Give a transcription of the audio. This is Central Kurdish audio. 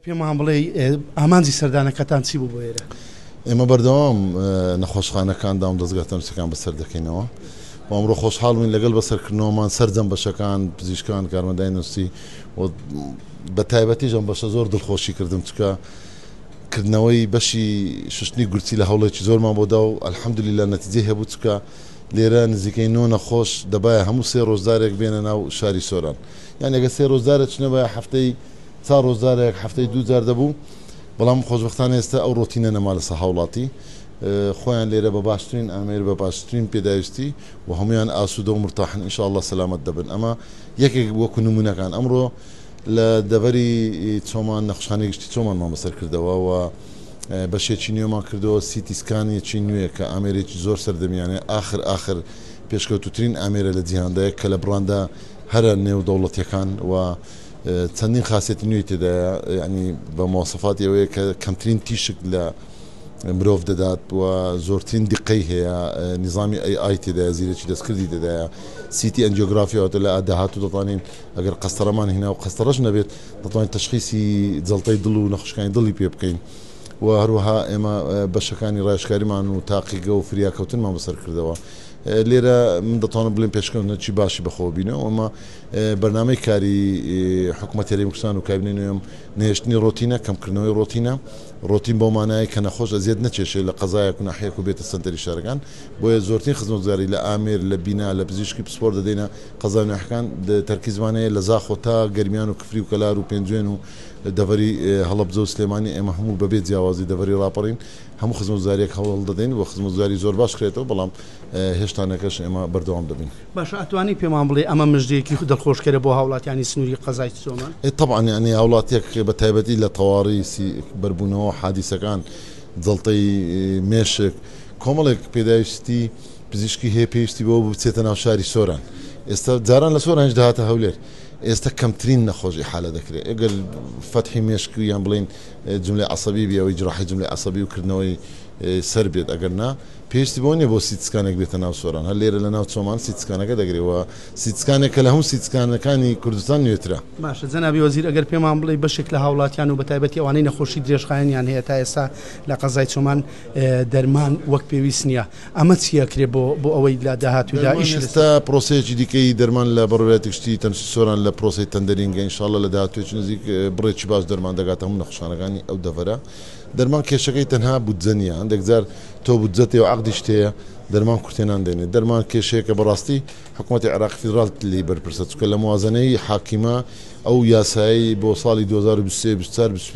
پێمان بڵێ ئامانجی سەردانەکەتان چی بوو بۆ ئێرە؟ ئێمە بەردەوام نەخۆشخانەکاندام دەستگا تەنووسەکان بەسەر دەکەینەوە و ئەمڕۆ خۆشحاڵ بووین لەگەڵ بەسەرکردنەوەمان سەرجەم بەشەکان پزیشکان کارمەندای نووسی بە تایبەتیش ئەم بەشە زۆر دڵخۆشی کردم چکە کردنەوەی بەشی شوشتنی گورچی لە هەوڵێکی زۆرمان بۆدا و ئەلحەمدولیلا نەتیجەی هەبوو چکە لێرە نزیکەی 9 نەخۆش دەبایە هەموو 3 ڕۆژدارێک بێنە ناو شاری سۆران یان ئەگە 3 ڕۆژدارە چنە بە هەفتەی 4 ڕۆژدارێک هەفتەی 2 جار دەبوو بەڵام خۆشبەختانە ئێستا ئەو ڕۆتینە نەما لەسەر هاوڵاتی خۆیان لێرە بە باشترین ئامێر بە باشترین پێداویستی و هەمویان ئاسوودە و مرتاحن ئینشاءالله سەلامەت دەبن ئەمە یەکێک وەکو نمونەکان ئەمڕۆ لە دەبەری چۆمان نەخۆشخانەی گشتی چۆمانمان بەسەر کردەوە و بەشێکی نوێمان کردەوە سیتی سکانێکی نوێ کە ئامێرێکی زۆر سەردەمیانێ آخر پێشکەوتوترین ئامێرە لە جیهاندایە کە لە بڕاندا هەرە نێو دەوڵەتیەکان و چەندین خاصێتی نوێی تێدایە ینی بە مواصفاتی ئەوەیە کە کەمترین تیشک لە مرۆڤ دەدات و زۆرترین دیقەی هەیە نظامی AI تێدایە زیرەکی دەستکردی تێدایە سیتی ئەنجیۆگرافیەوەتە لە داهاتوو دەتوانین ئەگەر قەستەرەمان هێنا و قەستەرەش نەبێت دەتوانین تەشخیصی جەڵتەی دڵ و نەخۆشخانەی دڵی پێ بکەین و هەروەها ئێمە بەشەکانی ڕایشکاریمان و تاقیگە و فریاکەوتنمان بەسەر کردەوە لێرە من دەتوانم بڵێم پێشکەوتنەوەی باشی بەخۆ بینەوە ئەمە بەرنامەی کاری حکوومەتی هەرێمی کوردستان و کابینەی نوێم نهێشتنی ڕۆتینە کەمکردنەوەی ڕۆتینە ڕۆتین بۆ مانایە کە نەخۆش ئەزیەت نەچێشێت لە قەزایەک و ناحەیەک و بێتە سەنتەری شارەکان بۆیە زۆرترین خزمەتگوزاری لە ئامێر لە بینا لە پزیشکی پسپۆر دەدەینە قەزای ناحەکان تەرکیزمانەیە لە زاخۆ تا گەرمیان و کفری و کەلار و پێنجوێن و دەڤەری هەڵەبجە و سلێمانی ئێمە هەموو بەبێ جیاوازی دەڤەری ڕاپەڕین هەموو خزمەتگوزاریەک هەوڵ دەدەین و خزمەتگوزاری زۆر باش کرێتەوە بەڵام هێشتانەکەش ئێمە بەردەوام دەبین. باشە ئەتوانی پێمان بڵێ ئەمە مژدەیەکی دڵخۆشکەرە بۆ هاوڵاتیانی سنووری قەزای چۆمان؟ طبعا ینی هاوڵاتیەک بە تایبەتی لە تەواڕی بەربوونەوە حادیسەکان جەڵتەی مێشک کۆمەڵێک پێداویستی پزیشکی هەیە پێویستی بۆ بچێتە ناو شاری سۆران ئێستا جاران لە سۆرانش داهاتە هەولێر ئێستا کەمترین نەخۆشی حالە دەکرێت ئەگەر فەتحی مێشکی یان بڵین جملەی عەسەبی بیەوەی جراحی جملەی عەسەبی و کردنەوەی سەر بێت ئەگەر نا پێویستی بۆ نییە بۆ سیتسکانێک بێتە ناو سۆران هەر لێرە لە ناو چۆمان سیتسکانەکە دەگرێتەوە سیتسکانێک کە لە هەموو سیتسکانەکانی کوردستان نوێترە. باشە جەنابی وەزیر ئەگەر پێمان بڵێ بەشێک لە هاوڵاتیان و بە تایبەتی ئەوانەی نەخۆشی درێژخایەنیان هەیە تا ئێستا لە قەزای چۆمان دەرمان وەک پێویست نییە ئەمە چیەکرێ بۆ ئەوەی لە داهاتوودا ئێستا پرۆسەیەکی دیکەی دەرمان لە بەڕێوەتی گشتی تەنووسی سۆران لە پرۆسەی تەندەرینگە ئینشاڵڵا لە داهاتوویەکی نزیک بڕێکی باش دەرمان دەگاتە هەموو نەخۆشخانەکانی ئەو دەڤەرە دەرمان کێشەکەی تەنها بودجە نییە هەندێک جار تۆ بودجەتێ و عەقدیش تەیە دەرمان کورتێنان دێنێت دەرمان کێشەیەکە بەڕاستی حکوومەتی عێراق فیدراڵ لی بەرپرسە چکە لە موازنەی حاکیمە ئەو یاسایی بۆ ساڵی 2023 24